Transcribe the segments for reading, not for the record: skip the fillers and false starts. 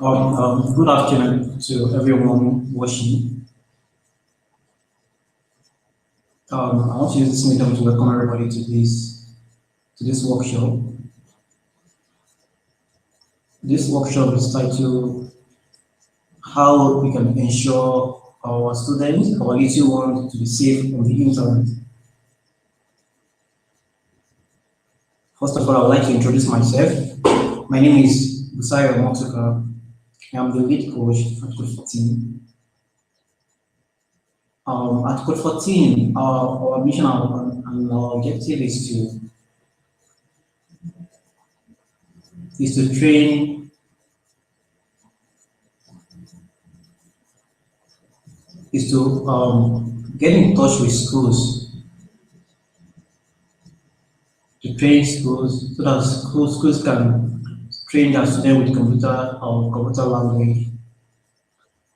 Good afternoon to everyone watching. I want to use this medium to welcome everybody to this workshop. This workshop is titled "How we can ensure our students, our little ones, to be safe on the internet." First of all, I would like to introduce myself. My name is Busayo Motuka. I am the lead coach at Code 14. At Code 14, our mission and our objective is to train is to get in touch with schools, to train schools so that schools can train their students with computer language.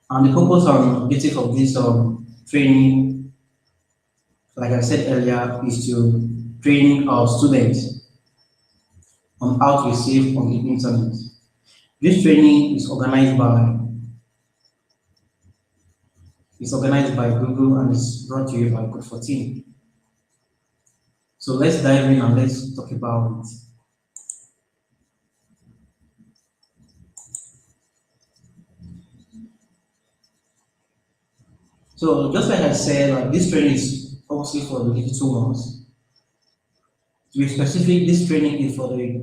And the purpose and objective of this training, like I said earlier, is to train our students on how to be safe on the internet. This training is organized by Google and is brought to you by Code 14. So let's dive in and let's talk about it. So just like I said, this training is obviously for the digital ones. To be specific, this training is for the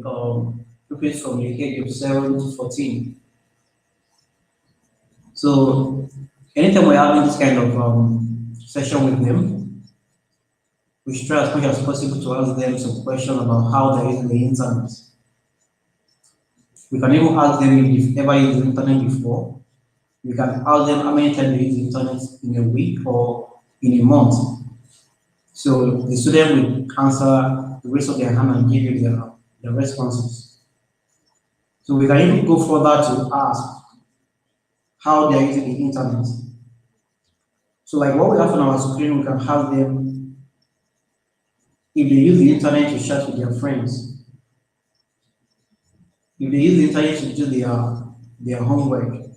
pupils from the age of 7 to 14. So anytime we're having this kind of session with them, we should try as much as possible to ask them some questions about how they're using the internet. We can even ask them if they've ever used the internet before. We can ask them how many times they use the internet in a week or in a month. So the student will answer the rest of their hand and give you their responses. So we can even go further to ask how they're using the internet. So like what we have on our screen, we can have them if they use the internet to chat with their friends, if they use the internet to do their homework.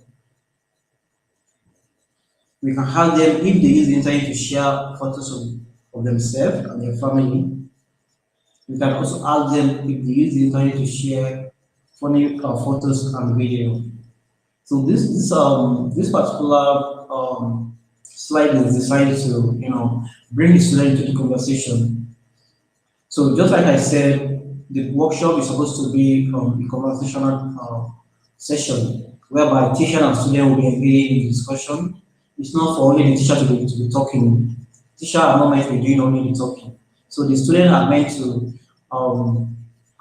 We can have them if they use the internet to share photos of themselves and their family. We can also ask them if they use the internet to share funny photos and video. So this particular slide is designed to bring the student into the conversation. So just like I said, the workshop is supposed to be a conversational session whereby teacher and student will be engaging in discussion. It's not for only the teacher to be talking. Teacher are not meant to be doing only the talking. So the students are meant to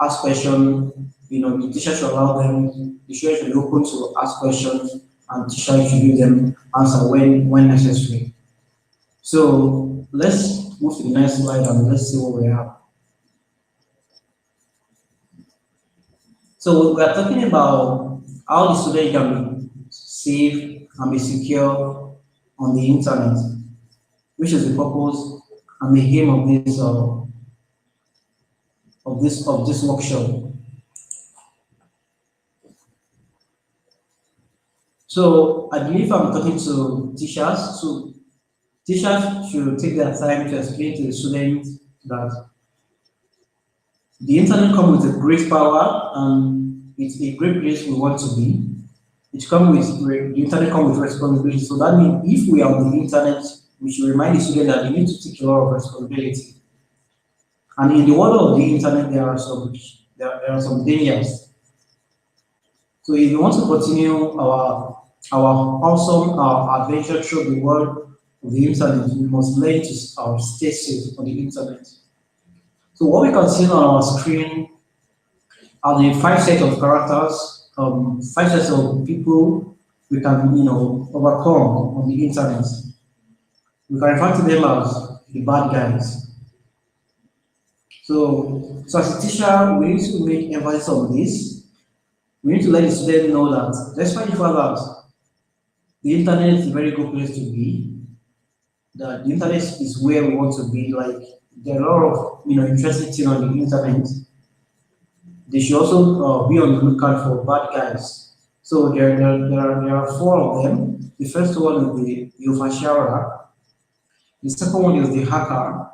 ask questions. The teacher should allow them, the students should be open to ask questions, and teacher should give them answer when necessary. So let's move to the next slide and let's see what we have. So we are talking about how the student can be safe and be secure on the internet, which is the purpose and the aim of this workshop. So I believe I'm talking to teachers. So teachers should take their time to explain to the students that the internet comes with a great power and it's a great place we want to be. The internet comes with responsibility. So that means if we are on the internet, we should remind the student that they need to take a lot of responsibility. And in the world of the internet, there are some dangers. So if we want to continue our awesome adventure through the world of the internet, we must learn to stay safe on the internet. So what we can see on our screen are the 5 sets of characters, 5 sets of people we can overcome on the internet. We can refer to them as the bad guys. So as a teacher, we need to make emphasis on this. We need to let the student know that despite the fact that the internet is a very good place to be, that the internet is where we want to be. Like there are a lot of interesting things on the internet. They should also be on the lookout for bad guys. So there are four of them. The first one is the Ofashara, the second one is the Hacker,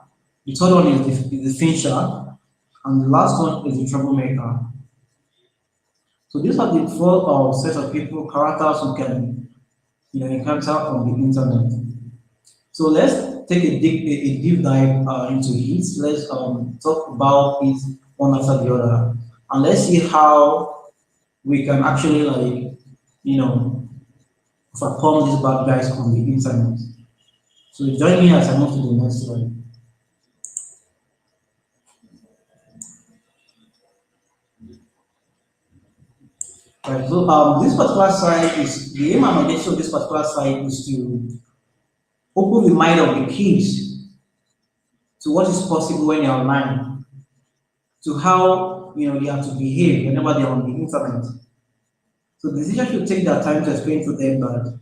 the third one is the Fincher, and the last one is the Troublemaker. So these are the four set of people, characters who can encounter on the internet. So let's take a deep dive into it. Let's talk about it one after the other, and let's see how we can actually you know overcome these bad guys on the internet. So join me as I move to the next slide. Right. So this particular site is the aim and objective of this particular site is to open the mind of the kids to what is possible when you're online, to how they have to behave whenever they're on the internet. So the teacher should take their time to explain to them that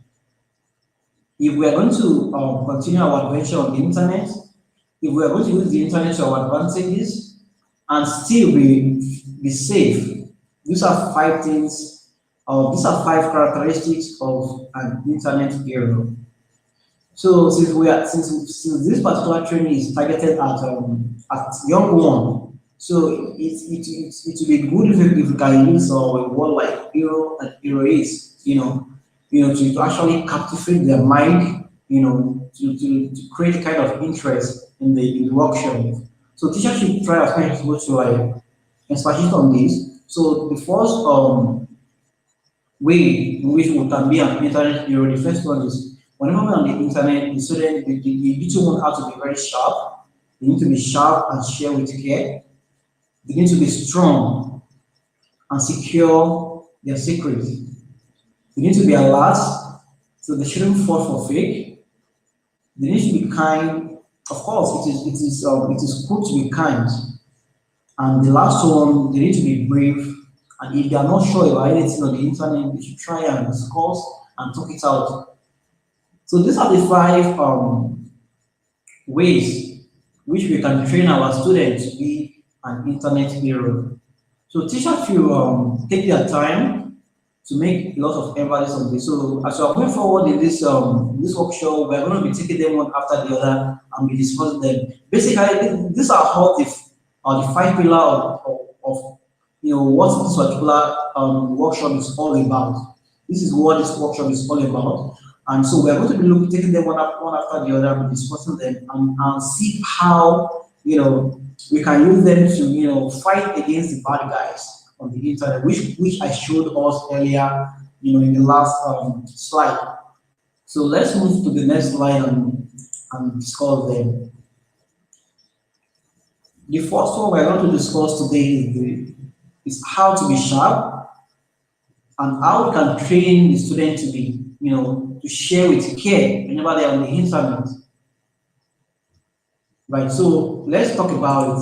if we are going to continue our adventure on the internet, if we are going to use the internet to our advantages and still be safe, these are five things, these are five characteristics of an internet hero. So since this particular training is targeted at young one, so it will be good if we can use a word like hero and hero is, to actually captivate their mind, to create a kind of interest in the workshop. So teachers should try as much as possible to emphasize on this. So the first way in which we can be an internet hero, the first one is whenever we're on the internet, the student they need to learn how to be very sharp. They need to be sharp and share with care. They need to be strong and secure their secrets. They need to be alert, so they shouldn't fall for fake. They need to be kind. Of course, it is good to be kind. And the last one, they need to be brave. And if they are not sure about anything on the internet, they should try and discuss and talk it out. So these are the five ways which we can train our students to be an internet hero. So teachers should take their time to make a lot of emphasis on this. So as we are going forward in this workshop, we are going to be taking them one after the other and be discussing them. Basically, these are how the five pillars of what this particular workshop is all about. This is what this workshop is all about. And so we're going to be taking them one after the other, and discussing them and see how we can use them to fight against the bad guys on the internet, which I showed us earlier, in the last slide. So let's move to the next slide and discuss them. The first one we're going to discuss today is how to be sharp and how we can train the student to be, to share with care whenever they're on the internet. Right, so let's talk about it.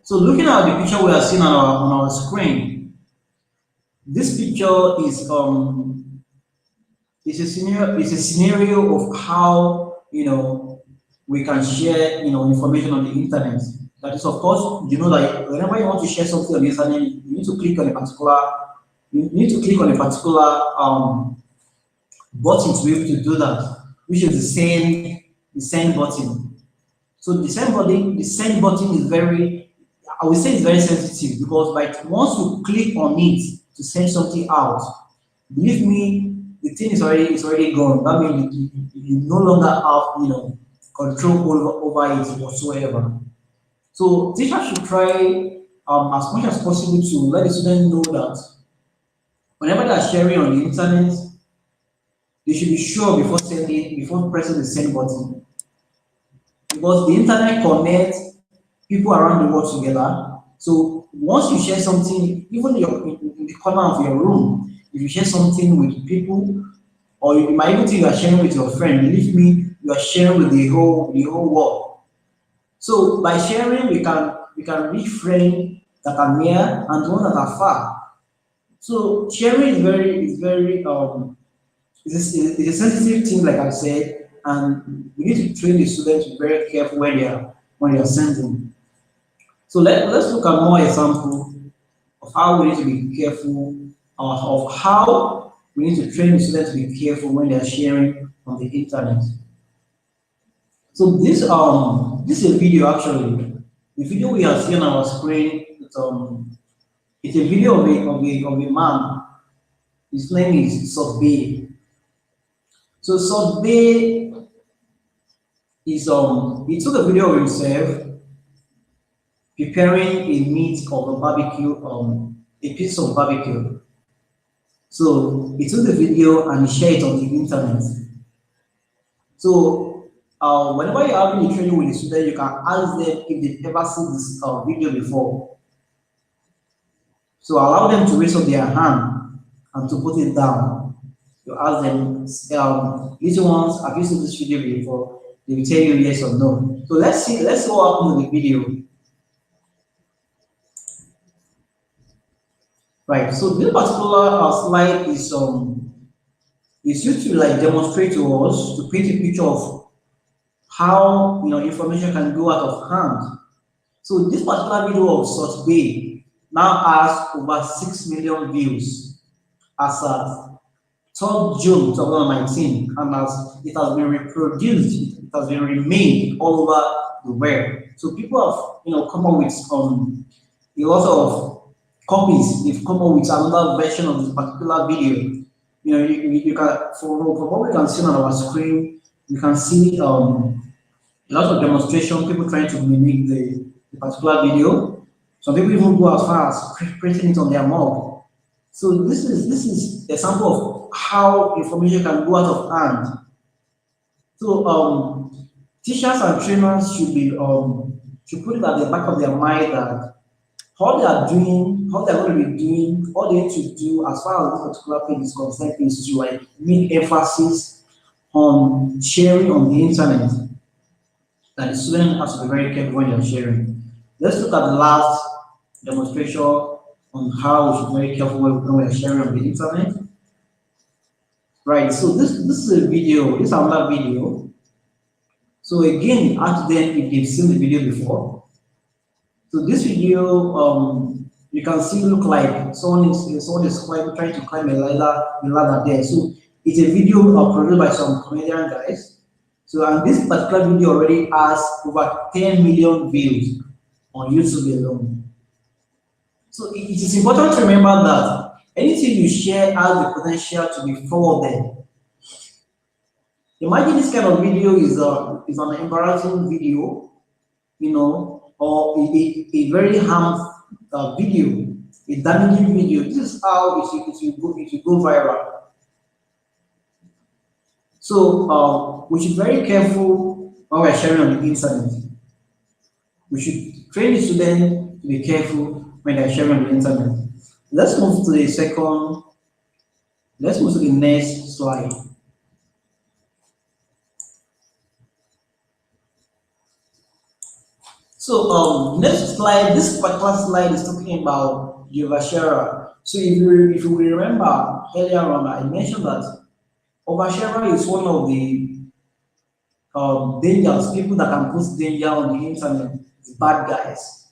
So looking at the picture we are seeing on our screen, this picture is a scenario of how we can share information on the internet. That is, of course, that whenever you want to share something on the internet, you need to click on a particular button to be able to do that, which is the send button. So the send button is I would say it's very sensitive because once you click on it to send something out, believe me, the thing is already gone. That means you no longer have control over it whatsoever. So teachers should try as much as possible to let the student know that whenever they are sharing on the internet, they should be sure before pressing the send button. Because the internet connects people around the world together. So once you share something, even in the corner of your room, if you share something with people, or you might even think you are sharing with your friend, believe me, you are sharing with the whole world. So by sharing, we can reach friends that are near and the ones that are far. So sharing is very it's a sensitive thing, like I said, and we need to train the students to be very careful when they are when you're sending. So let's look at more example of how we need to be careful, of how we need to train the students to be careful when they are sharing on the internet. So this is a video actually. The video we are seeing on our screen, it's a video of a man. His name is Sobe. So Sobe is he took a video of himself preparing a meat of a barbecue, a piece of barbecue. So he took the video and he shared it on the internet. So whenever you're having a training with a student, you can ask them if they've ever seen this video before. So allow them to raise up their hand and to put it down. You ask them, little ones, have you seen this video before? They will tell you yes or no. So let's see what happened in the video. Right. So this particular slide is used to like demonstrate to us, to paint a picture of how information can go out of hand. So this particular video of Salt Bay now has over 6 million views as at 12 June 2019, and as it has been reproduced, it has been remade all over the web. So people have come up with a lot of copies. They've come up with another version of this particular video. You can, from what we can see on our screen, you can see a lot of demonstration, people trying to mimic the particular video. Some people even go as far as printing it on their mug. So this is a sample of how information can go out of hand. So teachers and trainers should put it at the back of their mind that all they are doing, all they're going to be doing, all they need to do as far as this particular page is concerned is to like make emphasis on sharing on the internet. That the student has to be very careful when they're sharing. Let's look at the last demonstration on how we should be very careful when we're sharing on the internet. Right, so this is a video, this is another video. So again, ask them if they've seen the video before. So this video, you can see look like someone is trying to climb a ladder there. So it's a video produced by some comedian guys. So and this particular video already has over 10 million views on YouTube alone. So it is important to remember that anything you share has the potential to be forwarded. Imagine this kind of video is an embarrassing video, or a very harmful video, a damaging video. This is how it will go viral. So we should be very careful when we're sharing on the internet. We should train the students to be careful when they're sharing on the internet. Let's move to the next slide. So next slide, this particular slide is talking about the oversharer. So if you remember earlier on, I mentioned that oversharer is one of the dangers, people that can put danger on the internet, the bad guys.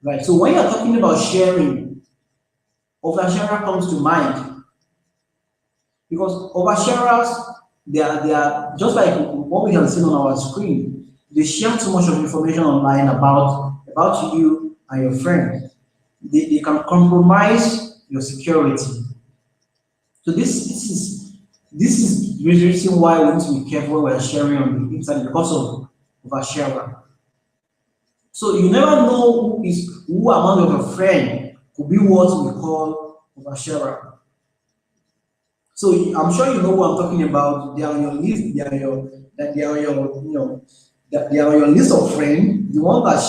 Right. So when you're talking about sharing, oversharer comes to mind. Because oversharers, they are just like what we can see on our screen. They share too much of information online about you and your friend. They can compromise your security. So this is the reason why we need to be careful when we're sharing on the internet because of oversharer. So you never know who among your friends could be what we call oversharer. So I'm sure you know what I'm talking about. They are on your list. They are on your list of friends. The one that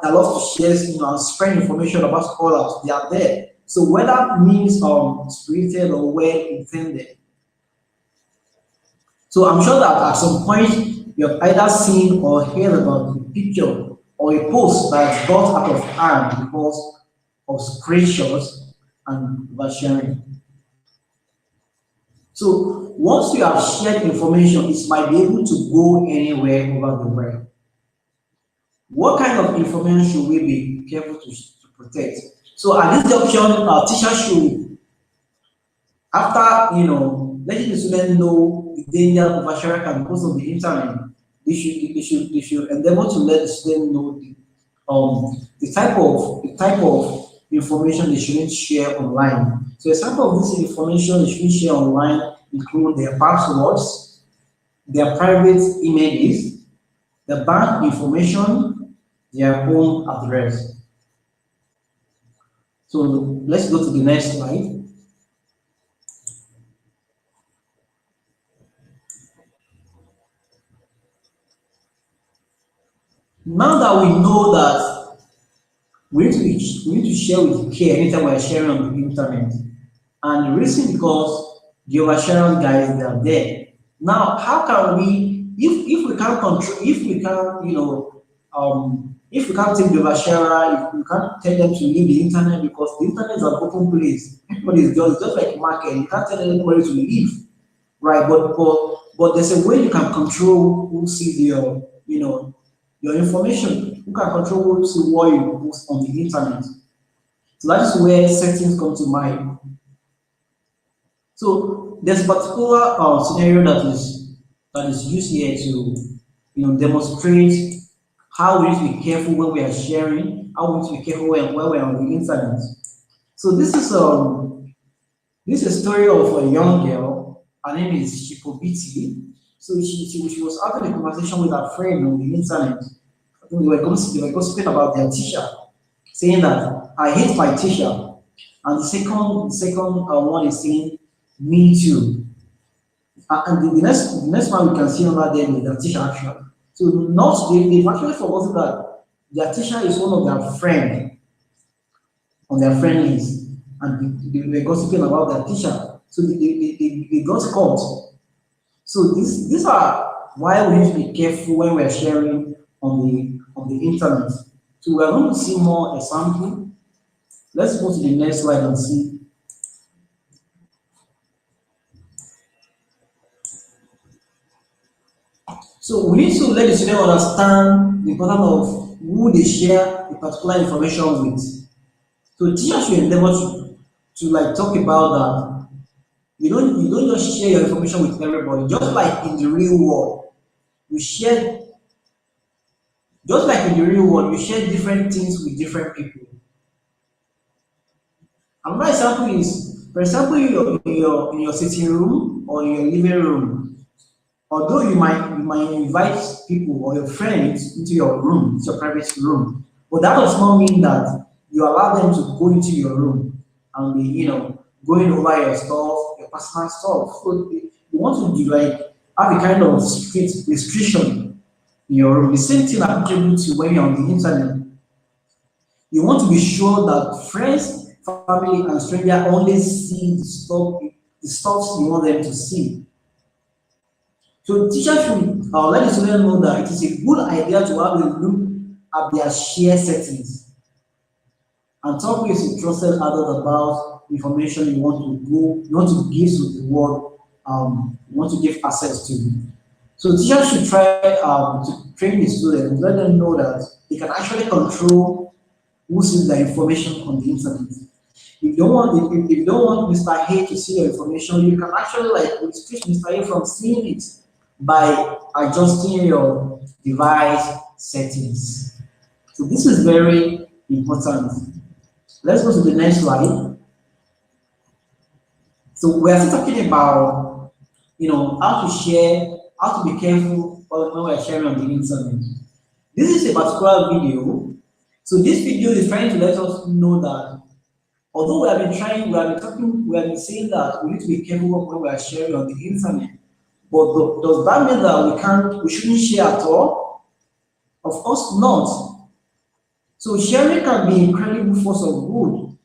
love to share, and spread information about others. They are there. So whether means spirited or well intended. So I'm sure that at some point you have either seen or heard about a picture or a post that got out of hand because of screenshots and oversharing. So once you have shared information, it might be able to go anywhere over the web. What kind of information should we be careful to protect? So at this junction, our teacher should, after letting the student know the danger of oversharing and because of the internet, they should endeavor to let the student know the type of information they shouldn't share online. So example of this information they shouldn't share online include their passwords, their private images, the bank information, their home address. So let's go to the next slide. Now that we know that we need to share with care anytime we're sharing on the internet, and the reason because the oversharing guys they are there. Now, how can we, if we can't control, if we can't, if we can't take the oversharer, if we can't tell them to leave the internet because the internet is an open place, everybody is just like a market. You can't tell anybody to leave, right? But there's a way you can control who sees your information. You can control who sees what you post on the internet. So that is where settings come to mind. So there's a particular scenario that is used here to demonstrate how we need to be careful when we are sharing, how we need to be careful when we're on the internet. So this is a story of a young girl. Her name is Shikobiti. So she was having a conversation with her friend on the internet. I think they were gossiping about their teacher, saying that I hate my teacher. And the second one is saying me too. And the next one we can see under them is the teacher actually. So not they've actually forgotten that their teacher is one of their friend on their friend list, and they were gossiping about their teacher. So they got caught. So these are why we need to be careful when we're sharing on the internet. So we're going to see more example. Let's go to the next slide and see. So we need to let the student understand the importance of who they share a particular information with. So teachers should endeavor to like talk about that. You don't just share your information with everybody. Just like in the real world, you share just like in the real world, you share different things with different people. Another example is, for example, in your sitting room or in your living room. Although you might invite people or your friends into your room, into your private room, but that does not mean that you allow them to go into your room and be, going over your stuff, your personal stuff. So you want to do like have a kind of strict restriction in your room. The same thing applicable to when you're on the internet. You want to be sure that friends, family, and stranger only see the stuff you want them to see. So teachers should let the student know that it is a good idea to have a look at their share settings and talk with a trusted adult about information you want to give to the world, you want to give access to. So teachers should try to train the students, let them know that they can actually control who sees their information on the internet. If you don't want Mr. A to see your information, you can actually like restrict Mr. A from seeing it by adjusting your device settings. So this is very important. Let's go to the next slide. So we are still talking about how to share, how to be careful when we're sharing on the internet. This is a particular video. So this video is trying to let us know that although we have been saying that we need to be careful when we are sharing on the internet. But does that mean that we shouldn't share at all? Of course not. So sharing can be an incredible force of good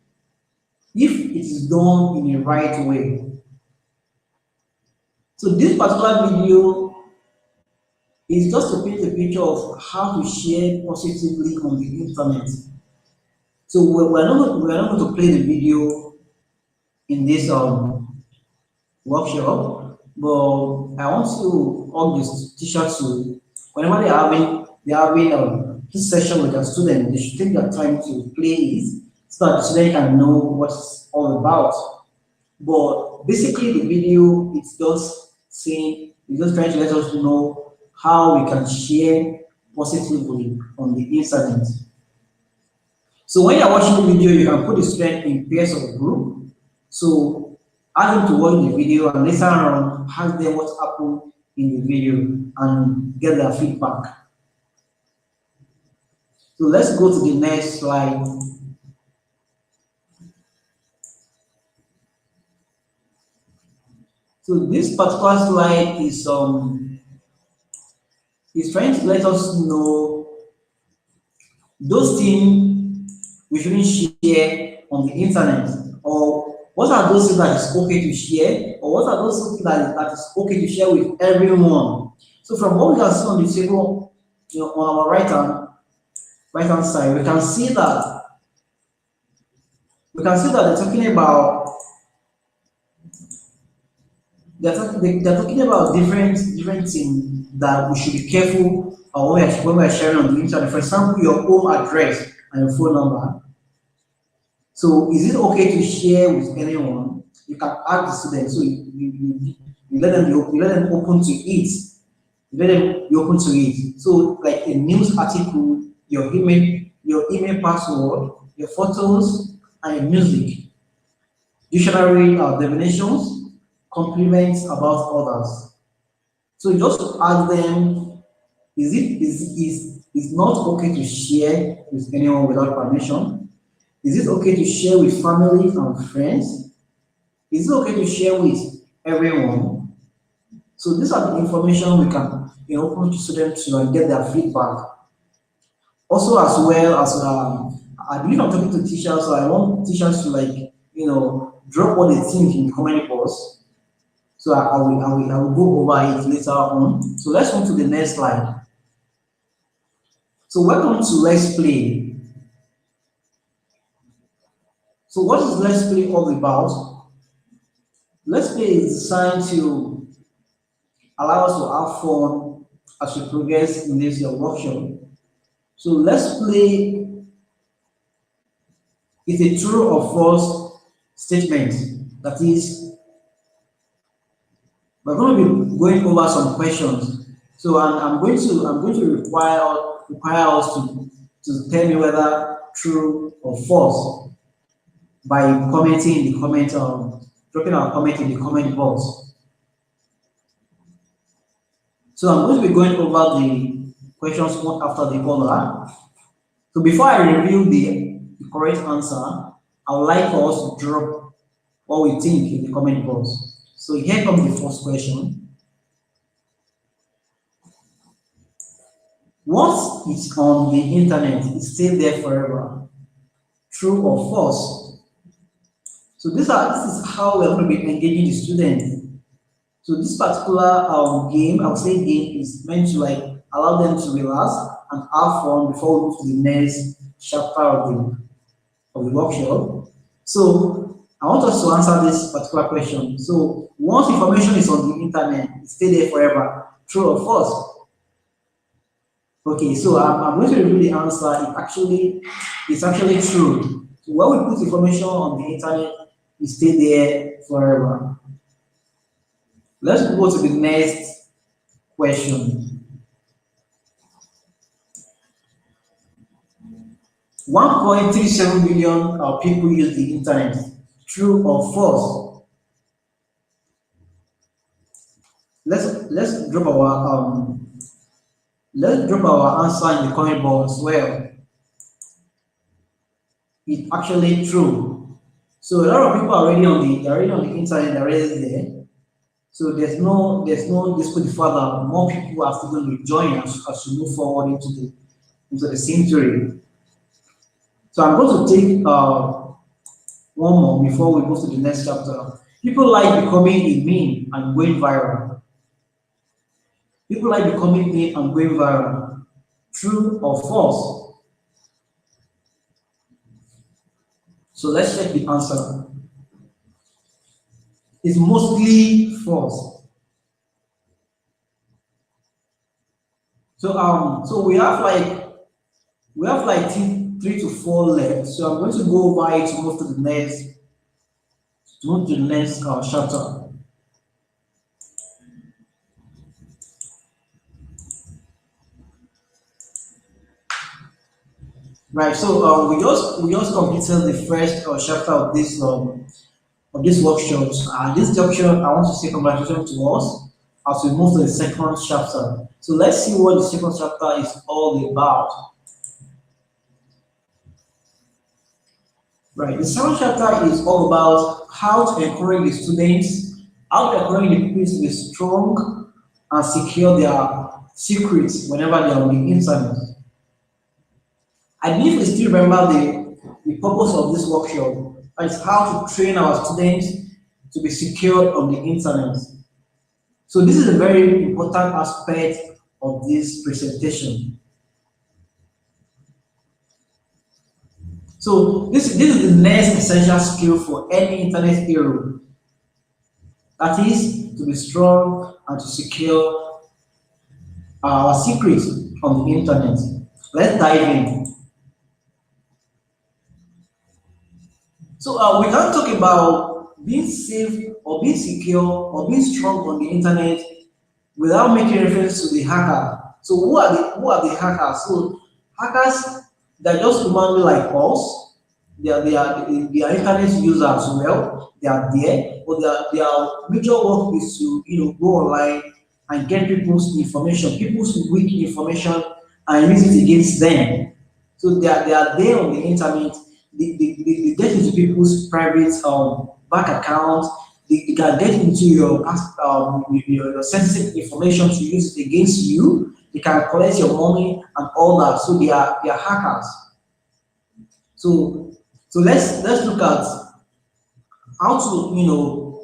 if it is done in a right way. So this particular video is just to paint a picture of how to share positively on the internet. So we're not going to play the video in this workshop, but I want to all these teachers to whenever they're having this session with their student, they should take their time to play it so that the student can know what it's all about. But basically, the video it's just saying, it's just trying to let us know how we can share positively on the internet. So when you're watching the video, you can put the student in pairs of group. So ask them to watch the video and later on ask them what happened in the video and get their feedback. So let's go to the next slide. So this particular slide is trying to let us know those things we shouldn't share on the internet, or what are those things that is okay to share, or what are those things that is okay to share with everyone. So from what we can see on the table, on our right hand side, we can see that they're talking about they're talking about different things that we should be careful when we're sharing on the internet. For example, your home address and your phone number. So is it okay to share with anyone? You can ask the student. So you let them you let them open to it. You let them be open to it. So like a news article, your email password, your photos, and your music. Dictionary definitions, compliments about others. So just ask them, is not okay to share with anyone without permission? Is it okay to share with family and friends? Is it okay to share with everyone? So these are the information we can open to students to get their feedback. Also, as well as I believe I'm talking to teachers, so I want teachers to drop what they think in the comment box. So I will go over it later on. So let's move to the next slide. So welcome to Let's Play. So what is Let's Play all about? Let's Play is designed to allow us to have fun as we progress in this workshop. So Let's Play is a true or false statement. That is, we're going to be going over some questions. So I'm going to require us to tell me whether true or false by commenting in the comment dropping our comment in the comment box. So I'm going to be going over the questions one after the other. So before I reveal the correct answer, I would like for us to drop what we think in the comment box. So here comes the first question. Once it's on the internet, it stays there forever. True or false? So this is how we're going to be engaging the students. So this particular game, I would say game, is meant to allow them to relax and have fun before we move to the next chapter of the workshop. So I want us to answer this particular question. So once information is on the internet, it stays there forever. True or false? Okay, so I'm going to reveal the answer. It's actually true. So when we put information on the internet, it stays there forever. Let's go to the next question. 1.37 billion people use the internet. True or false? Let's drop our answer in the comment box as well. It's actually true. So a lot of people are already on the internet, they're already there. So there's no dispute further. More people are still going to join us as we move forward into the century. So I'm going to take one more before we move to the next chapter. People like becoming a meme and going viral. People like becoming meme and going viral. True or false? So let's check the answer. It's mostly false. So we have We have like three to four left, so I'm going to go over it to move to the next chapter. Right. So we just completed the first chapter of this workshop. And this junction, I want to say congratulations to us as we move to the second chapter. So let's see what the second chapter is all about. Right. The second chapter is all about how to encourage the students, how to encourage the pupils to be strong and secure their secrets whenever they are on the internet. I believe we still remember the purpose of this workshop is how to train our students to be secured on the internet. So this is a very important aspect of this presentation. So this is the next essential skill for any internet hero. That is to be strong and to secure our secrets on the internet. Let's dive in. So we can talk about being safe or being secure or being strong on the internet without making reference to the hacker. So who are the hackers? So hackers, they're just human beings like us. They are internet users as well. They are there, but their major work is to go online and get people's weak information, and use it against them. So they are there on the internet. They get into people's private bank accounts. They can get into your sensitive information to use it against you. They can collect your money and all that. So they are hackers. So let's look at how to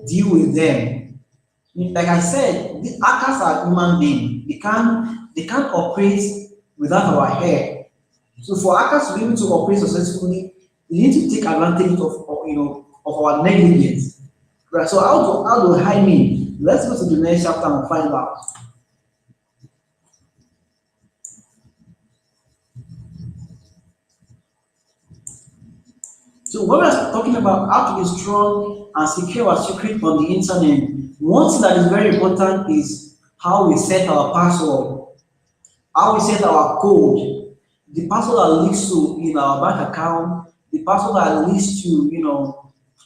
deal with them. Like I said, the hackers are human beings. They can't operate without our help. So for hackers to be able to operate successfully, they need to take advantage of our negligence. Right. So how do I mean? Let's go to the next chapter and find out. So when we're talking about how to be strong and secure our secret on the internet, one thing that is very important is how we set our password, how we set our code, the password that leads to our bank account, the password that leads to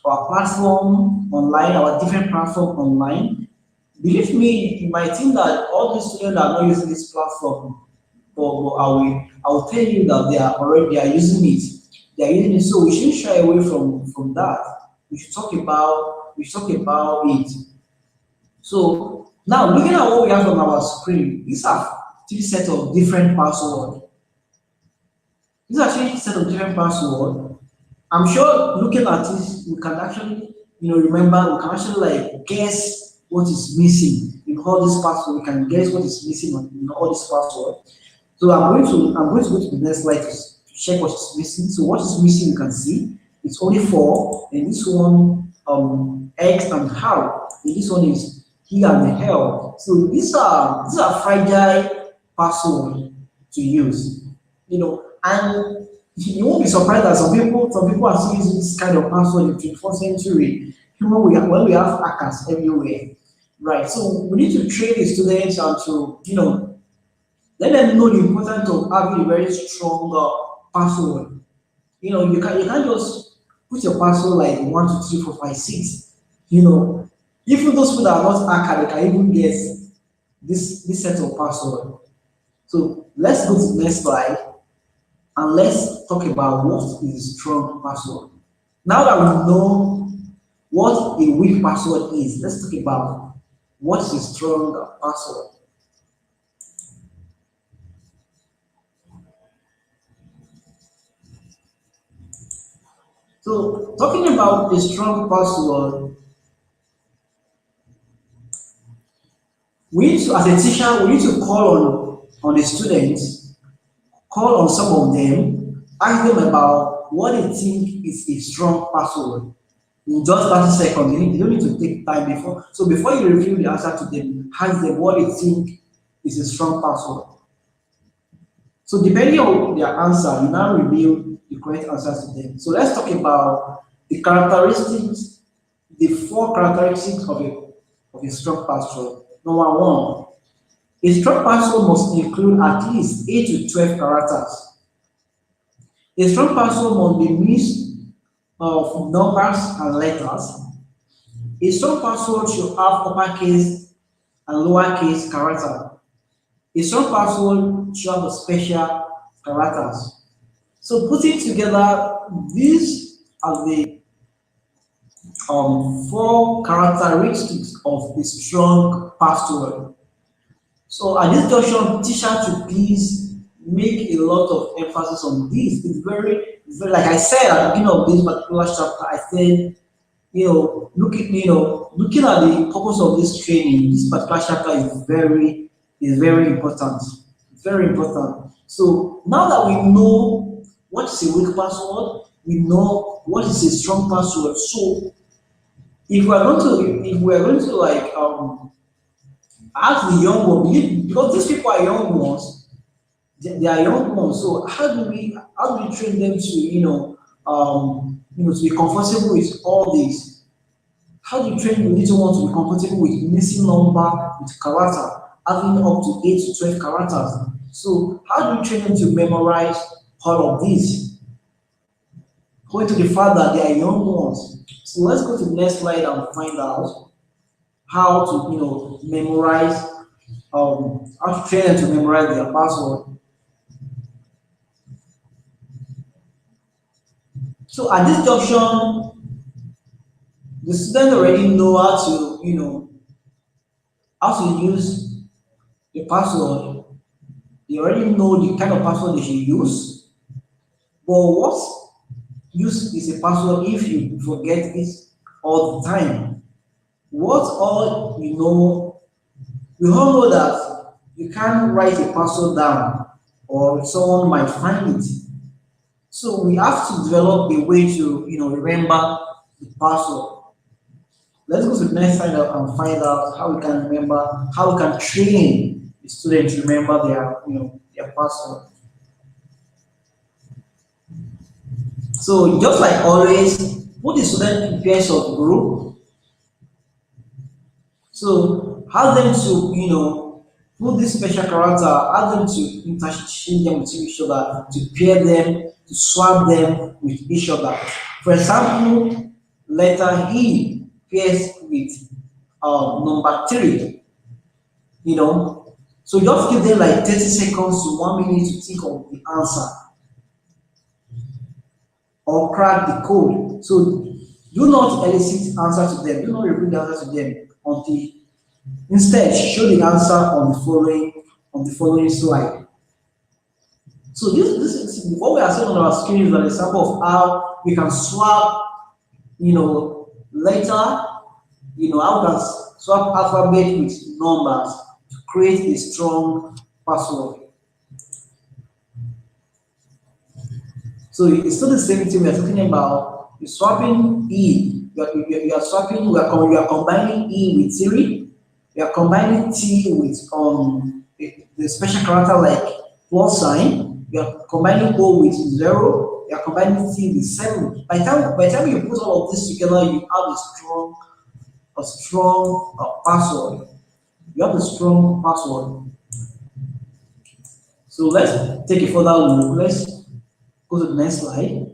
our platform online, our different platform online. Believe me, you might think that all these students are not using this platform, but I will tell you that they are using it. They are using it, so we shouldn't shy away from that. We should talk about it. So now looking at what we have on our screen, these are three sets of different passwords. These are three sets of different passwords. I'm sure looking at this, we can actually, remember, we can actually like guess what is missing in all these passwords. We can guess what is missing in all these passwords. So I'm going to go to the next slide to check what is missing. So what is missing, you can see it's only four, and this one X and how, and this one is he and the hell. So these are fragile passwords to use, and you won't be surprised that some people are still using this kind of password in the 21st century. When we have hackers everywhere, right? So we need to train the students and to let them know the importance of having a very strong password. You can't just put your password like 1 2 3 4 5 6. Even those people that are not hacker, they can even guess this set of password. So let's go to the next slide and let's talk about what is a strong password. Now that we know what a weak password is, let's talk about what is a strong password. So talking about a strong password, we need to, as a teacher, we need to call on the students, call on some of them, ask them about what they think is a strong password. In just 30 seconds, you don't need to take time before. So before you review the answer to them, ask them what they think is a strong password. So depending on their answer, you now reveal the correct answers to them. So let's talk about the characteristics, the four characteristics of a strong password. Number one, a strong password must include at least 8 to 12 characters. A strong password must be mixed of numbers and letters. A strong password should have uppercase and lowercase character. A strong password should have a special characters. So putting together, these are the four characteristics of a strong password. So at this junction, teacher to please make a lot of emphasis on this. It's very like I said at the beginning of this particular chapter, I said, looking at the purpose of this training, this particular chapter is very important. Very important. So now that we know what is a weak password, we know what is a strong password. So if we are going to like ask the young ones, because these people are young ones, they are young ones. So how do we train them to to be comfortable with all this? How do you train the little one to be comfortable with missing number, with character, having up to 8 to 12 characters? So how do you train them to memorize all of this? Going to the fact that they are young ones. So let's go to the next slide and find out how to memorize, how to train them to memorize their password. So at this junction, the students already know how to use the password. They already know the kind of password they should use. But what use is a password if you forget it all the time? What all we all know that you can't write a password down or someone might find it. So we have to develop a way to remember the password. Let's go to the next slide and find out how we can remember, how we can train the student to remember their password. So just like always, put the student in pairs of group. So ask them to put this special character, ask them to interchange them with each other, to pair them, to swap them with each other. For example, letter E pairs with number 3. So just give them like 30 seconds to 1 minute to think of the answer or crack the code. So do not elicit answer to them, do not repeat the answer to them until instead show the answer on the following slide. So this is what we are seeing on our screen is an example of how we can swap letter, how we can swap alphabet with numbers to create a strong password. So it's still the same thing we are talking about. You're swapping E. You are combining E with Siri. You are combining T with the special character like plus sign. You are combining O with 0. You are combining T with 7. By the time you put all of this together, you have a strong password. You have a strong password. So let's take a further look. Let's go to the next slide.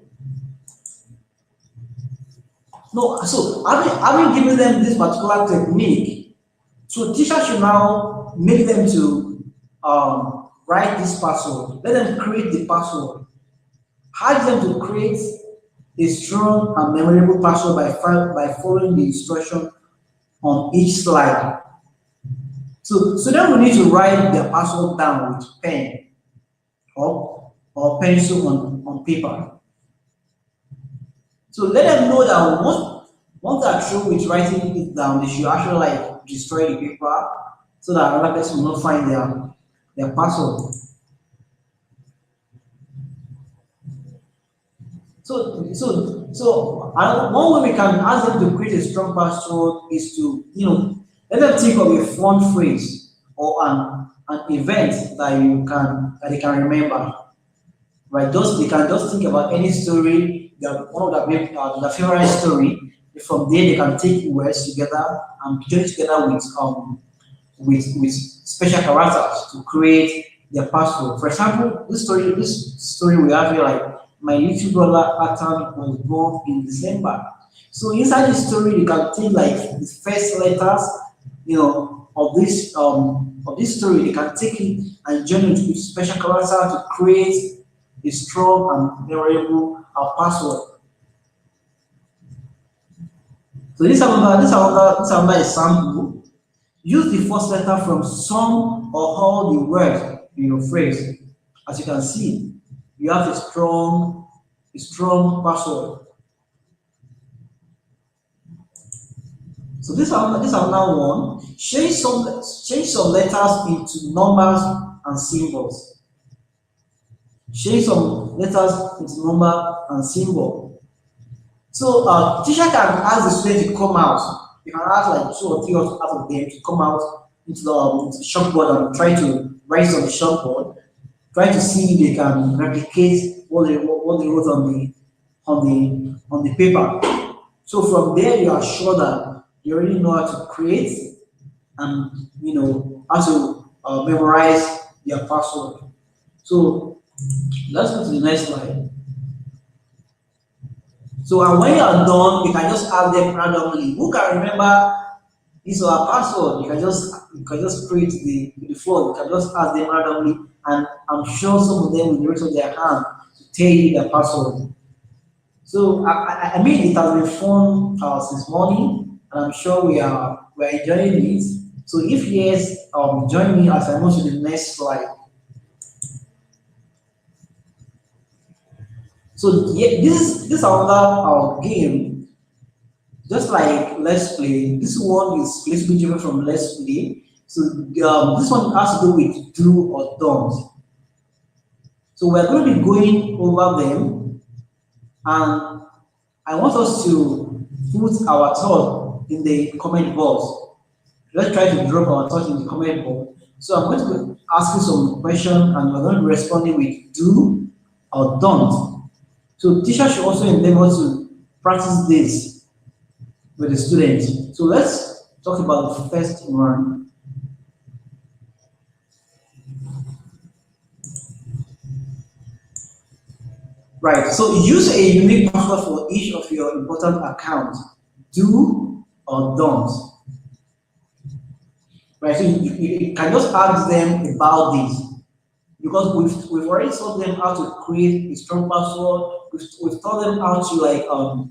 No, so having given them this particular technique, so teachers should now make them to write this password. Let them create the password. Ask them to create a strong and memorable password by following the instruction on each slide. So then we need to write their password down with pen or pencil on paper. So let them know that once they're through with writing it down, they should actually like destroy the paper so that another person will not find their password. So one way we can ask them to create a strong password is to let them think of a fun phrase or an an event that they can remember. Right? Just they can just think about any story, one of their favorite story. From there, they can take words together and join together with special characters to create their password. For example, this story we have here, like my little brother Athan was born in December. So inside the story, you can take like the first letters, of this story. They can take it and join it with special character to create a strong and memorable password. So this is another example. Use the first letter from some or all the words in your phrase. As you can see, you have a strong password. So this is another one. Change some letters into numbers and symbols. Change some letters into number and symbol. So teacher can ask the student to come out. You can ask like two or three out of them to come out into the chalkboard and try to write on the chalkboard. Try to see if they can replicate what they wrote on the paper. So from there, you are sure that you already know how to create and how to memorize their password. So let's go to the next slide. So and when you are done, you can just ask them randomly. Who can remember his or her password? You can just create the phone. You can just ask them randomly, and I'm sure some of them will raise up their hand to tell you their password. So I mean, it has been fun since morning, and I'm sure we are enjoying it. So if yes, join me as I move to the next slide. So yeah, this is another game, just like Let's Play. This one is a little bit different from Let's Play. So this one has to do with do or don't. So we're going to be going over them, and I want us to put our thought in the comment box. Let's try to drop our thought in the comment box. So I'm going to be asking some questions, and we're going to be responding with do or don't. So teachers should also endeavor to practice this with the students. So let's talk about the first one. Right. So use a unique password for each of your important accounts. Do or don't. Right. So you can just ask them about this because we've already taught them how to create a strong password. We've taught them how to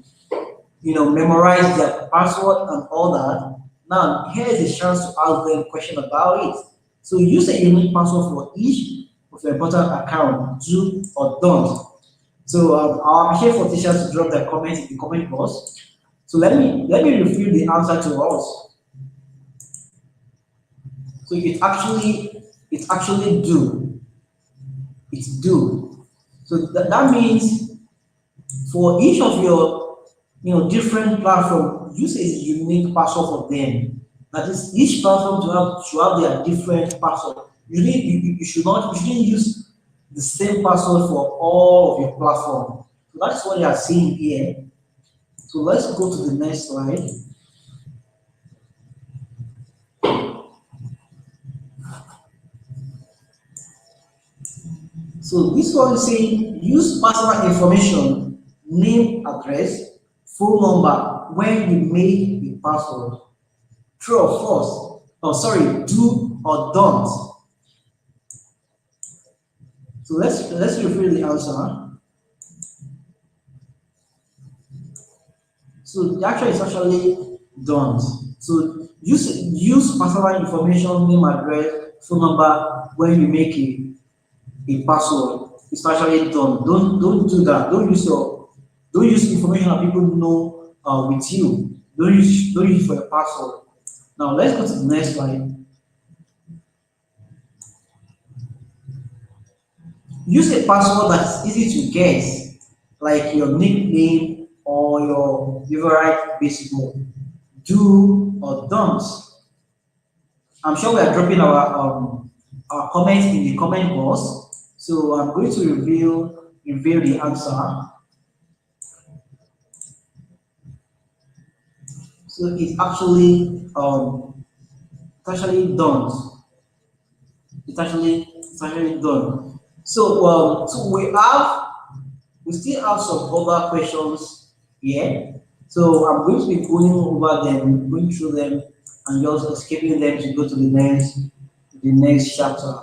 memorize their password and all that. Now, here is a chance to ask them a question about it. So use a unique password for each of your important account, do or don't. So I'm here for teachers to drop their comments in the comment box. So let me reveal the answer to us. So it's actually do. It's do. So that means for each of your different platform, use a unique password for them. That is, each platform should have their different password. You shouldn't use the same password for all of your platform. So that's what you are seeing here. So let's go to the next slide. So this one is saying use personal information, name, address, phone number when you make the password. True or false? Oh, sorry, do or don't. So let's reveal the answer. So the answer is actually don't. So use personal information, name, address, phone number when you make a password. It's actually done. Don't do that. Don't use information that people know with you. Don't use it for your password. Now let's go to the next slide. Use a password that's easy to guess, like your nickname or your favorite baseball. Do or don't. I'm sure we are dropping comments in the comment box. So I'm going to reveal the answer. So it's actually done. It's actually done. So we still have some other questions here. So I'm going to be going over them, going through them, and just escaping them to go to the next chapter.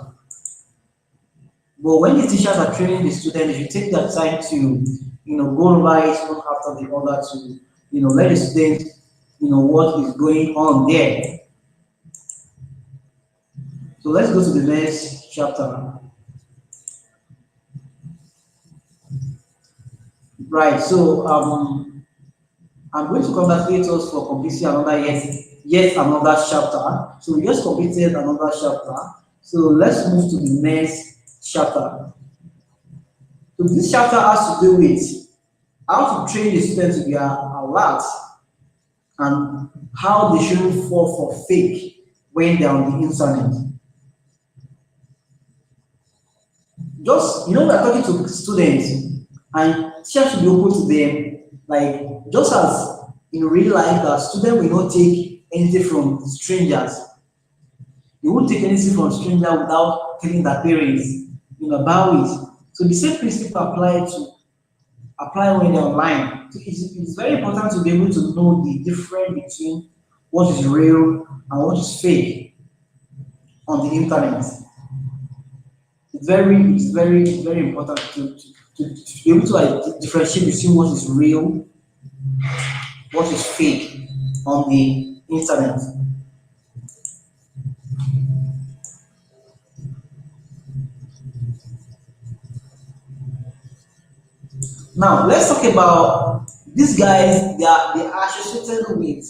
But when the teachers are training the students, if you take that time to, go over it one after the other to, let the students, what is going on there. So let's go to the next chapter. Right. So I'm going to congratulate us for completing another yet another chapter. So we just completed another chapter. So let's move to the next chapter. So this chapter has to do with how to train the students to be alert and how they shouldn't fall for fake when they're on the internet. Just we're talking to students, and teachers should be open to them. Like just as in real life, that student will not take anything from strangers. They won't take anything from stranger without telling their parents, about it. So the same principle apply when they're online. So it's very important to be able to know the difference between what is real and what is fake on the internet. It's very important to be able to differentiate between what is real, what is fake on the internet. Now let's talk about these guys. They are associated with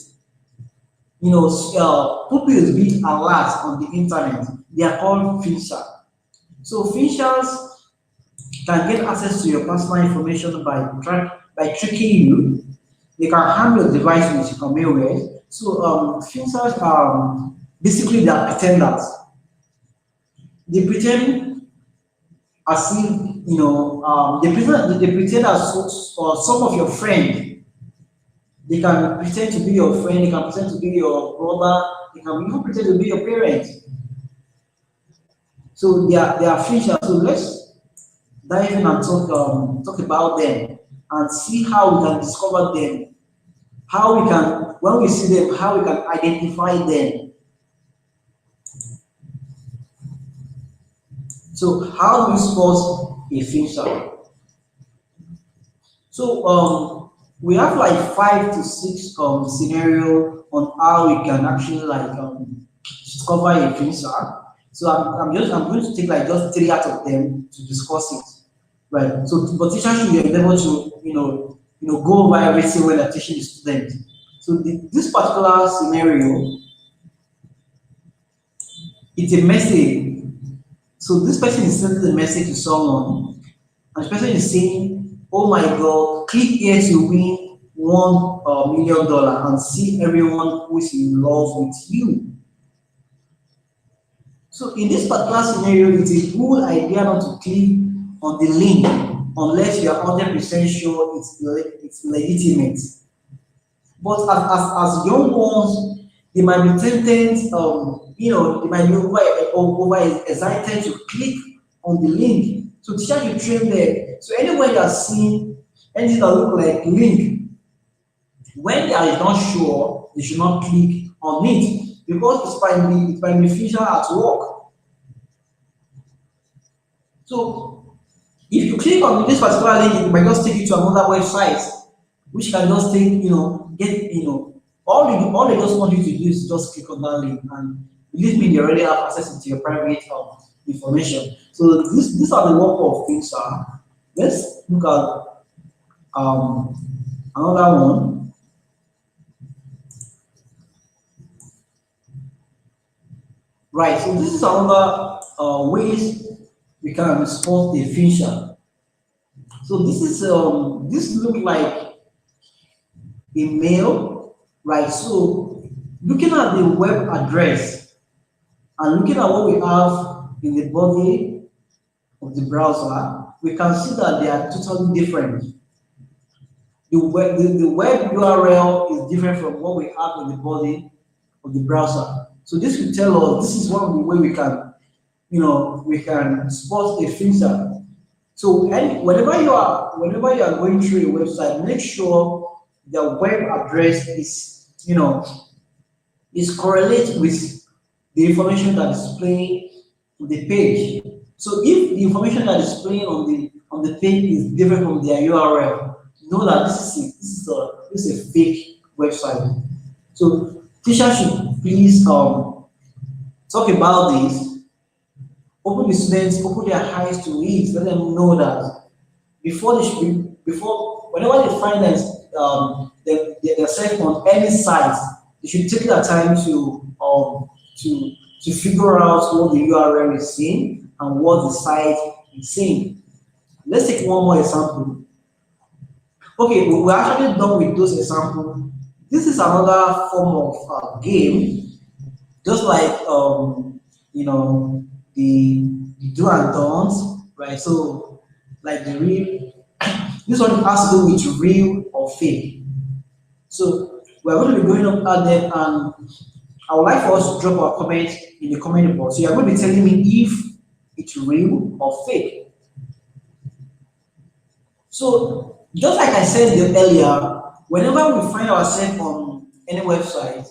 pupils being alert on the internet. They are called fincher. So finchers can get access to your personal information by tricking you. They can harm your device with malware. So finchers are basically they are pretenders. They pretend as if they pretend as some of your friend. They can pretend to be your friend. They can pretend to be your brother. They can even pretend to be your parent. So they are features. So let's dive in and talk about them and see how we can discover them. How we can, when we see them, how we can identify them. So how do we spot a feature? So we have like 5 to 6 scenario on how we can actually like discover a feature. So I'm going to take like just 3 out of them to discuss it. Right. So but teachers should be able to go over everything when they're teaching the student. So this particular scenario, it's a message. So this person is sending the message to someone, and the person is saying, "Oh my God, click here to win $1 million and see everyone who is in love with you." So in this particular scenario, it's a good idea not to click on the link unless you are 100% sure it's legitimate. But as young ones, they might be tempted, they might be over excited to click on the link. So teacher should train them. So anywhere you are seeing anything that look like link, when they are not sure, they should not click on it because it might be feature at work. So if you click on this particular link, it might just take you to another website, which can just take, get, all they just want you to do is just click on that link, and believe me, they already have access into your private information. So these are the work of things. Let's look at another one. Right. So this is another ways we can spot a feature. So this look like a mail, right? So looking at the web address and looking at what we have in the body of the browser, we can see that they are totally different. The web URL is different from what we have in the body of the browser. So this will tell us this is one of the way we can, we can spot a filter. So whenever you are going through a website, make sure the web address is is correlated with the information that is displaying on the page. So if the information that is displaying on the page is different from their URL, know that this is a fake website. So teachers should please talk about this, open the students, open their eyes to it, let them know that before whenever they find themselves on any site, they should take their time to figure out what the URL is saying and what the site is saying. Let's take one more example. Okay, we're actually done with those examples. This is another form of game, just like the do and don'ts, right? So like the real, this one has to do with real or fake. So we're going to be going up at them, and I would like for us to drop our comment in the comment box. So you're going to be telling me if it's real or fake. So just like I said earlier, whenever we find ourselves on any website,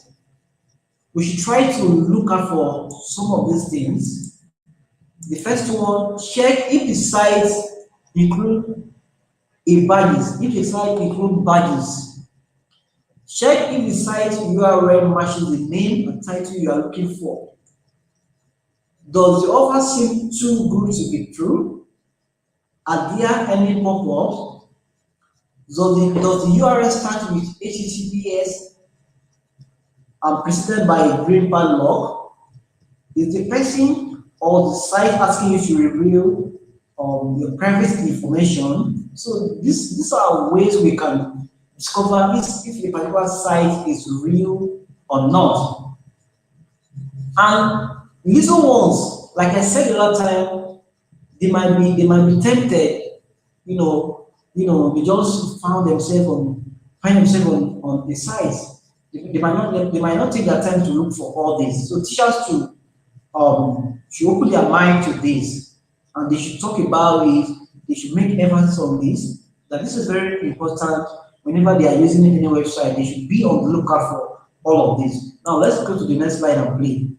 we should try to look out for some of these things. The first one, check if the site include badges. If the site include badges, check if the site URL matches the name and title you are looking for. Does the offer seem too good to be true? Are there any pop-ups? Does the URL start with HTTPS and preceded by a green padlock? Is the person or the site asking you to reveal your private information? So these are ways we can discover if a particular site is real or not. And little ones, like I said the other time, they might be tempted, they just find themselves on the site. They might not take their time to look for all this. So teachers should open their mind to this, and they should talk about it. They should make emphasis on this. That this is very important. Whenever they are using any website, they should be on the lookout for all of this. Now let's go to the next slide and play.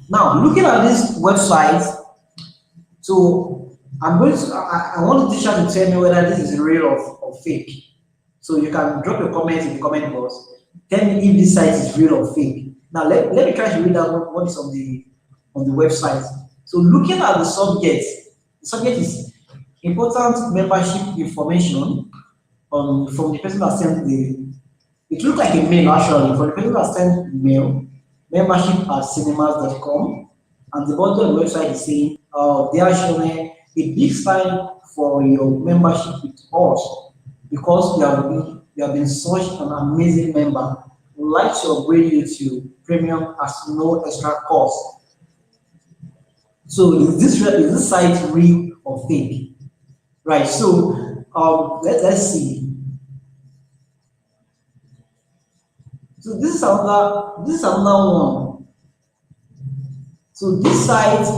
Now, looking at this website, so I want the teacher to tell me whether this is real or fake. So you can drop your comments in the comment box. Tell me if this site is real or fake. Now let me try to read out what is on the website. So looking at the subject is important membership information from the person that sent it looks like a mail actually, for the person that sent the mail, membership@cinemas.com, and the bottom of the website is saying, they are showing a big sign for your membership with us because you have been such an amazing member. We'd like to upgrade you to premium at no extra cost. So is this site real or fake? Right. So let's see. So this is another one. So this site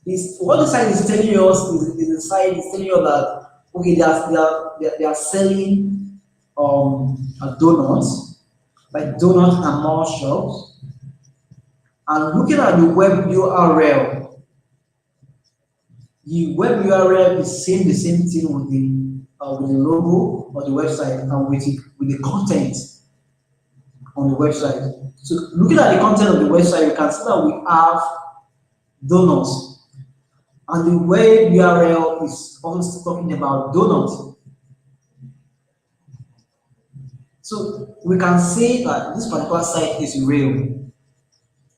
is what the site is telling us is the site is telling you that okay they are selling donuts, like donut and mall shops, and looking at the web URL, the web URL is the same thing with the logo of the website and with the content on the website. So looking at the content of the website, you can see that we have donuts, and the web URL is also talking about donuts. So we can say that this particular site is real.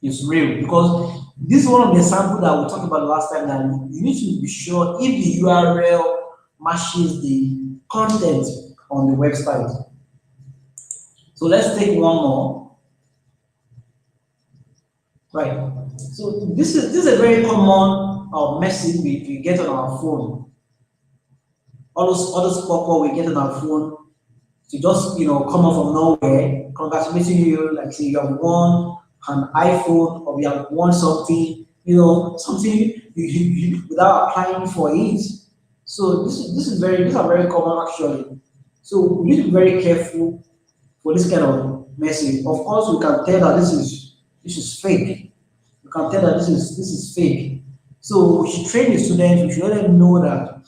It's real because this is one of the samples that we talked about last time. That you need to be sure if the URL matches the content on the website. So let's take one more. Right. So this is a very common message we get on our phone. All those pop-up we get on our phone to just come out from nowhere, congratulating you, like say you have won an iPhone or you have won something, something without applying for it. So these are very common actually. So we need to be very careful for this kind of message. Of course, we can tell that this is fake. We can tell that this is fake. So we should train the students. We should let them know that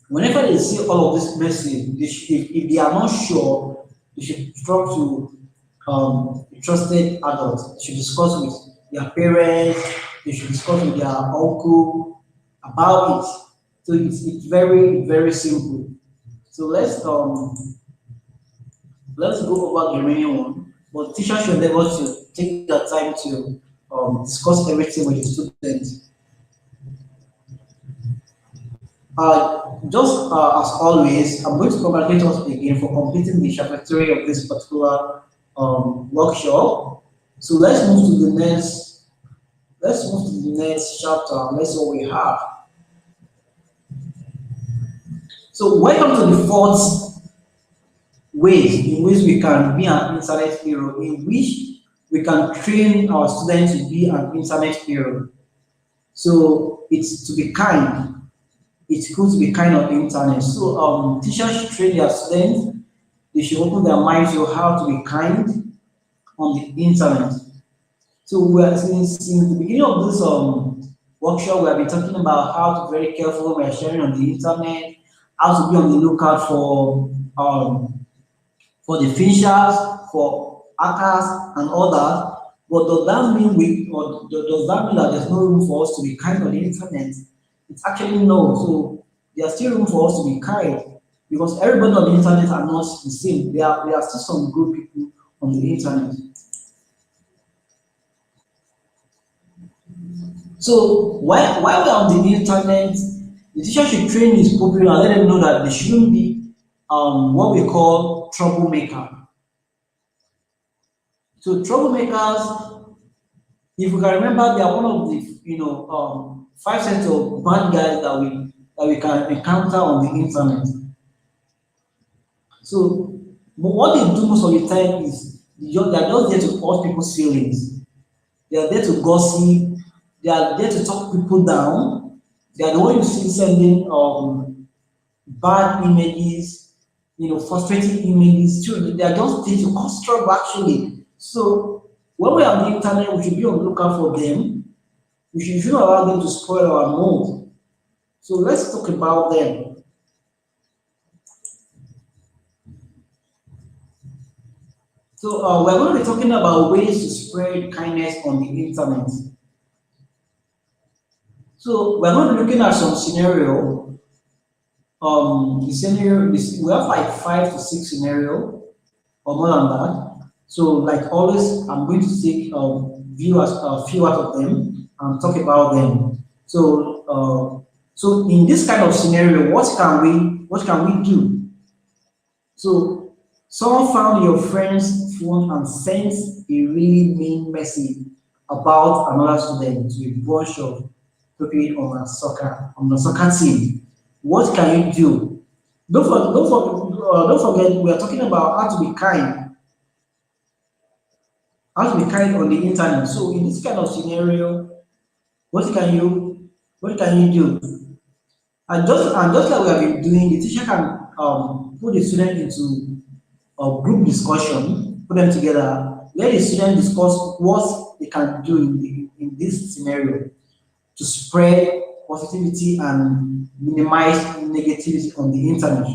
whenever they see all of this message, if they are not sure, they should talk to a trusted adult. They should discuss with their parents. They should discuss with their uncle about it. So it's very very simple. So let's go over the remaining one. But teachers should endeavor to take their time to discuss everything with the students. Just as always, I'm going to congratulate us again for completing the chapter 3 of this particular workshop. So let's move to the next chapter and let's see what we have. So welcome to the fourth ways in which we can be an internet hero, in which we can train our students to be an internet hero. So it's to be kind. It's good to be kind on the internet. So teachers should train their students. They should open their minds to how to be kind on the internet. So since the beginning of this workshop, we have been talking about how to be very careful when we're sharing on the internet, how to be on the lookout for the finishers, for hackers and all that. But does that mean that there's no room for us to be kind on the internet? It's actually no. So there's still room for us to be kind because everybody on the internet are not the same. There are still some good people on the internet. So while we're on the internet, the teacher should train his pupil and let them know that they shouldn't be what we call troublemaker. So troublemakers, if we can remember, they are one of the five sets of bad guys that we can encounter on the internet. So what they do most of the time is they are just there to hurt people's feelings. They are there to gossip. They are there to talk people down. They are the one you see sending bad images, frustrating images. They are just there to cause trouble actually. So when we are on the internet, we should be on the lookout for them. We shouldn't allow them to spoil our mood. So let's talk about them. So we're going to be talking about ways to spread kindness on the internet. So we're going to be looking at some scenario. We have like 5 to 6 scenario or more than that. So like always, I'm going to take a few out of them and talk about them. So in this kind of scenario, what can we do? So someone found your friend's phone and sent a really mean message about another student to a bunch of people on the soccer team. What can you do? Don't forget, we are talking about how to be kind. How to be kind on the internet. So in this kind of scenario, what can you do? And just like we have been doing, the teacher can put the student into a group discussion, put them together, let the student discuss what they can do in this scenario to spread positivity and minimize negativity on the internet.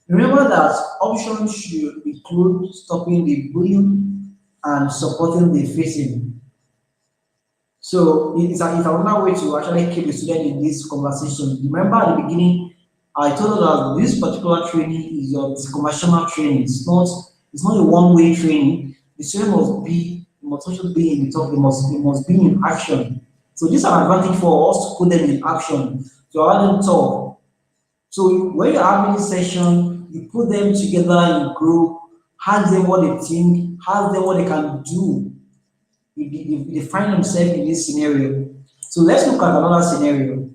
Remember that options should include stopping the bullying and supporting the facing. So it's another way to actually keep the student in this conversation. Remember at the beginning, I told you that this particular training is your conversational training. It's not a one-way training. The student must also be in the talk. They must be in action. So this is an advantage for us to put them in action to allow them talk. So when you're having this session, you put them together in group, ask them what they think, ask them what they can do if they find themselves in this scenario. So let's look at another scenario.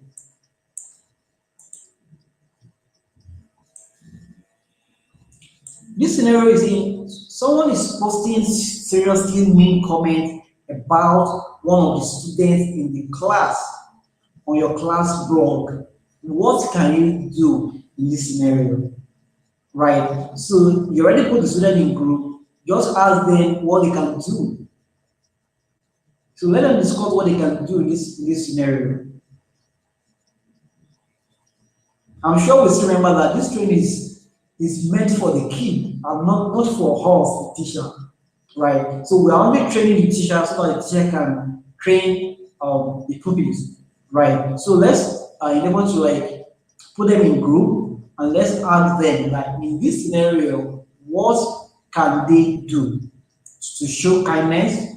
This scenario is in someone is posting seriously mean comment about one of the students in the class on your class blog. What can you do in this scenario? Right. So you already put the student in group, just ask them what they can do. So let them discuss what they can do in this scenario. I'm sure we still remember that this training is meant for the kid and not for us, the teacher. Right? So we are only training the teacher so that the teacher can train the pupils. Right? So let's enable to like put them in group and let's ask them like in this scenario, what can they do to show kindness,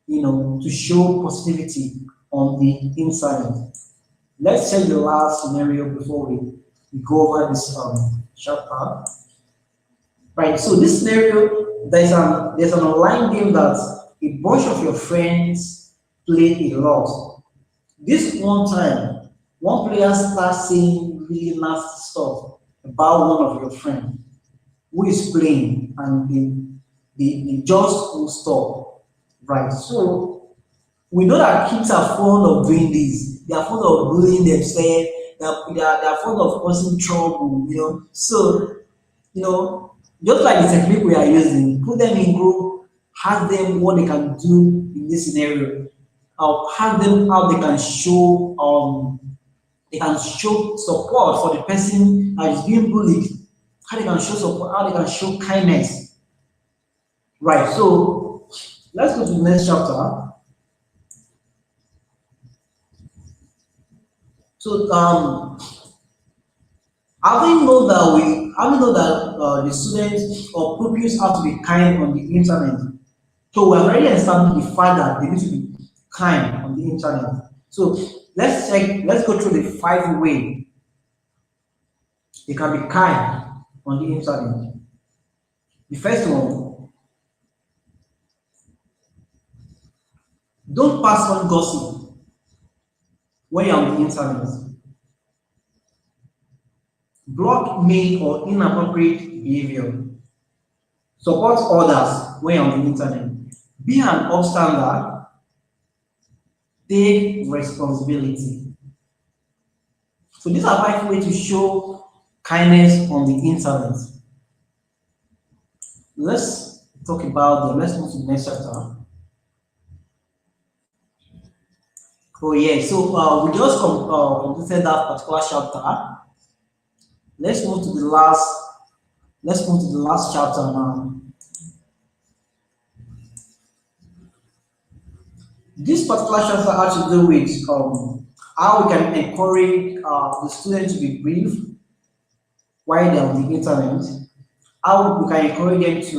to show positivity on the internet. Let's check the last scenario before we go over this chapter. Right, so this scenario, there's an online game that a bunch of your friends play a lot. This one time, one player starts saying really nasty stuff about one of your friends who is playing, and they just won't stop. Right, so we know that kids are fond of doing this. They are fond of bullying themselves. They are fond of causing trouble. So, you know, just like the technique we are using, put them in group, ask them what they can do in this scenario, ask them how they can show support for the person that is being bullied, how they can show support, how they can show kindness. Right. So let's go to the next chapter. So having know that the students or pupils have to be kind on the internet. So we have already established the fact that they need to be kind on the internet. So let's go through the 5 ways they can be kind on the internet. The first one, don't pass on gossip when you're on the internet. Block mean or inappropriate behavior. Support others when you're on the internet. Be an upstander. Take responsibility. So these are 5 ways to show kindness on the internet. Let's talk about them. Let's move to the next chapter. Oh yeah, so we just completed that particular chapter. Let's move to the last chapter now. This particular chapter has to do with how we can encourage the students to be brief while they're on the internet. How we can encourage them to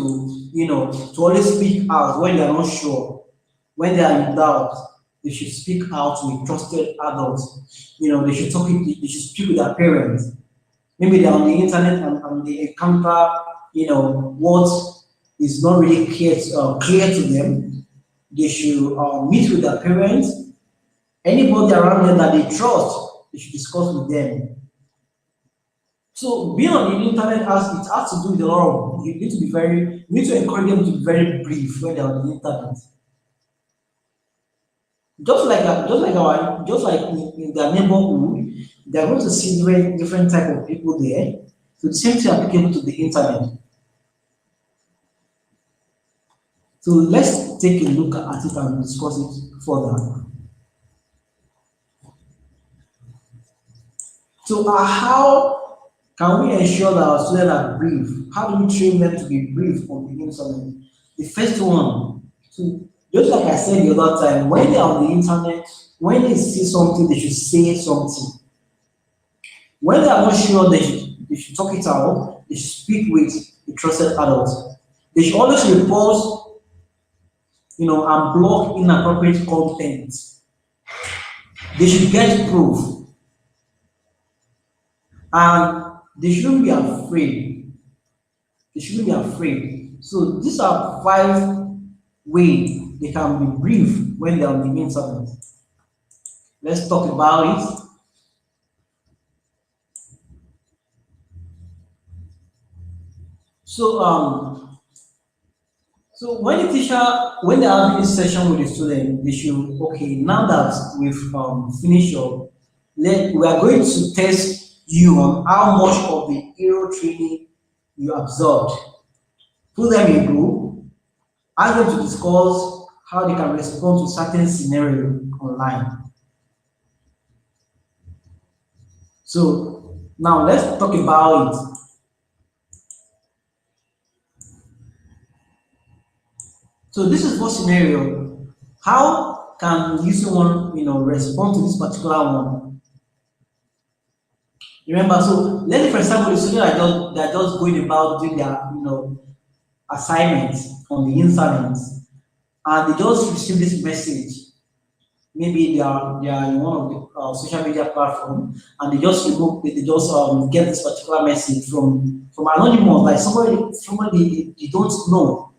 always speak out when they're not sure, when they are in doubt. They should speak out to a trusted adult. They should speak with their parents. Maybe they're on the internet and they encounter, what is not really clear to them. They should meet with their parents. Anybody around them that they trust, they should discuss with them. So being on the internet has to do with a lot of, you need to encourage them to be very brief when they're on the internet. Just like in their neighborhood, they are going to see different type of people there. So the same thing applicable to the internet. So let's take a look at it and discuss it further. So how can we ensure that our students are brief? How do we train them to be brief on the internet? The first one, so just like I said the other time, when they are on the internet, when they see something, they should say something. When they are not sure, they should talk it out. They should speak with a trusted adult. They should always report, and block inappropriate content. They should get proof. And they shouldn't be afraid They shouldn't be afraid. So these are 5 ways they can be brief when they're on the internet. Let's talk about it. So so when the teacher, when they're having a session with the student, they should, okay, now that we've finished your, we are going to test you on how much of the hero training you absorbed. Put them in a group, ask them to discuss how they can respond to certain scenario online. So now let's talk about it. So this is one scenario. How can you someone respond to this particular one? Remember, so let's say for example the student are just going about doing their assignments on the internet, and they just receive this message. Maybe they are in one of the social media platform, and they just get this particular message from anonymous, like somebody they don't know.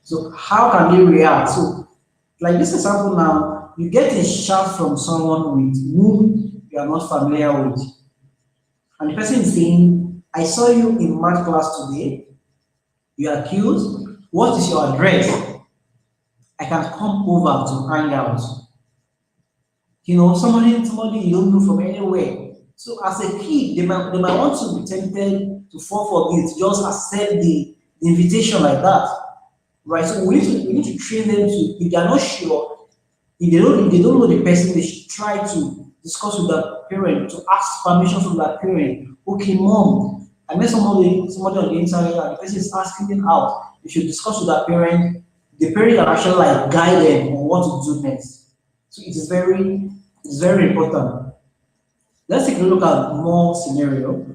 So how can they react? So like this example now, you get a chat from someone with whom you are not familiar with, and the person is saying, "I saw you in math class today. You are cute. What is your address? I can come over to hang out." Somebody you don't know from anywhere. So as a kid, they might want to be tempted to fall for this, just accept the invitation like that, right? So we need to train them to, if they are not sure, if they don't know the person, they should try to discuss with their parent, to ask permission from their parent. Okay, mom, I met somebody on the internet, and the person is asking me out. They should discuss with their parent. The parent can actually like guide them on what to do next. So it's very important. Let's take a look at more scenario.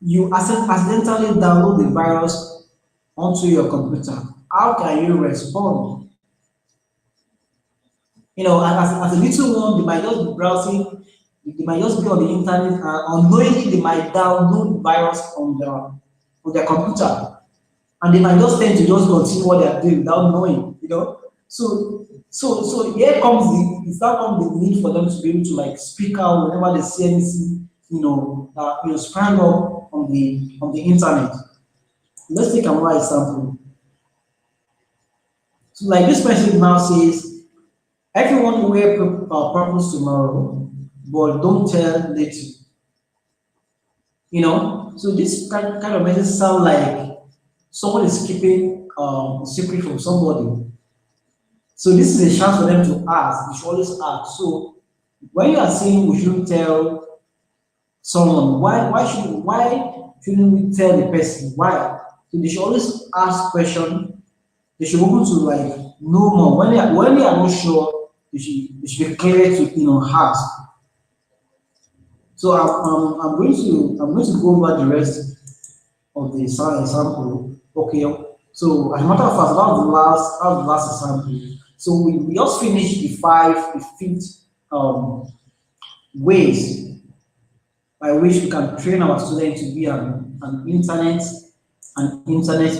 You accidentally download the virus onto your computer. How can you respond? As a little one, they might just be browsing, they might just be on the internet, and unknowingly they might download the virus on their computer, and they might just tend to just continue what they are doing without knowing. So here comes it's now comes the need for them to be able to like speak out whenever they see anything, sprang up on the internet. Let's take another example. So like this person now says, everyone wear purpose tomorrow, but don't tell little. So this kind of message sound like someone is keeping a secret from somebody. So this is a chance for them to ask. You should always ask. So when you are saying we shouldn't tell someone, why shouldn't we tell the person? Why? So they should always ask questions. They should be able to like know more. When they are not sure, they should be clear to ask. So I'm going to go over the rest of the example. Okay. So as a matter of fact, that was the last example. So we just finished the fifth ways by which we can train our students to be an internet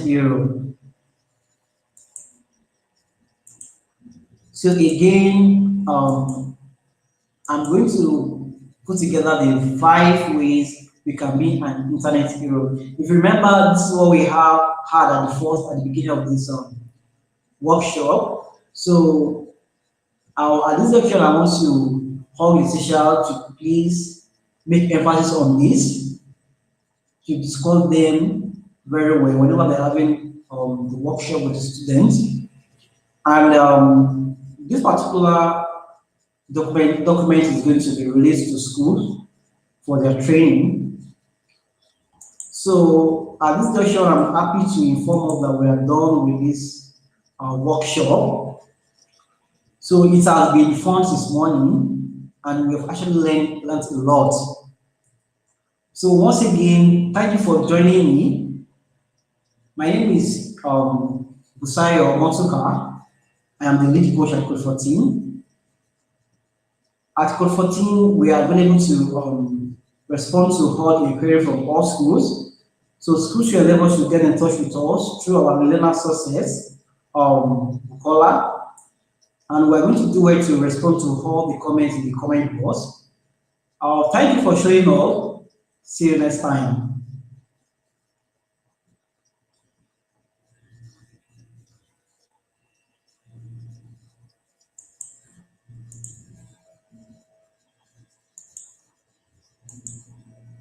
hero. So again, I'm going to put together the 5 ways we can be an internet hero. If you remember, this is what we have had at the beginning of this workshop. So at this section, I want to call the teacher to please make emphasis on this, to discuss them very well whenever they're having the workshop with the students. And this particular document is going to be released to schools for their training. So at this junction, I'm happy to inform us that we are done with this workshop. So it has been fun this morning, and we've actually learned a lot. So once again, thank you for joining me. My name is Busayo Monsuka. I am the lead coach at Code 14. At Code 14, we are available to respond to all inquiry from all schools. So school share level should get in touch with us through our millennial success, Bukola, and we're going to do it to respond to all the comments in the comment box. Thank you for showing up. See you next time.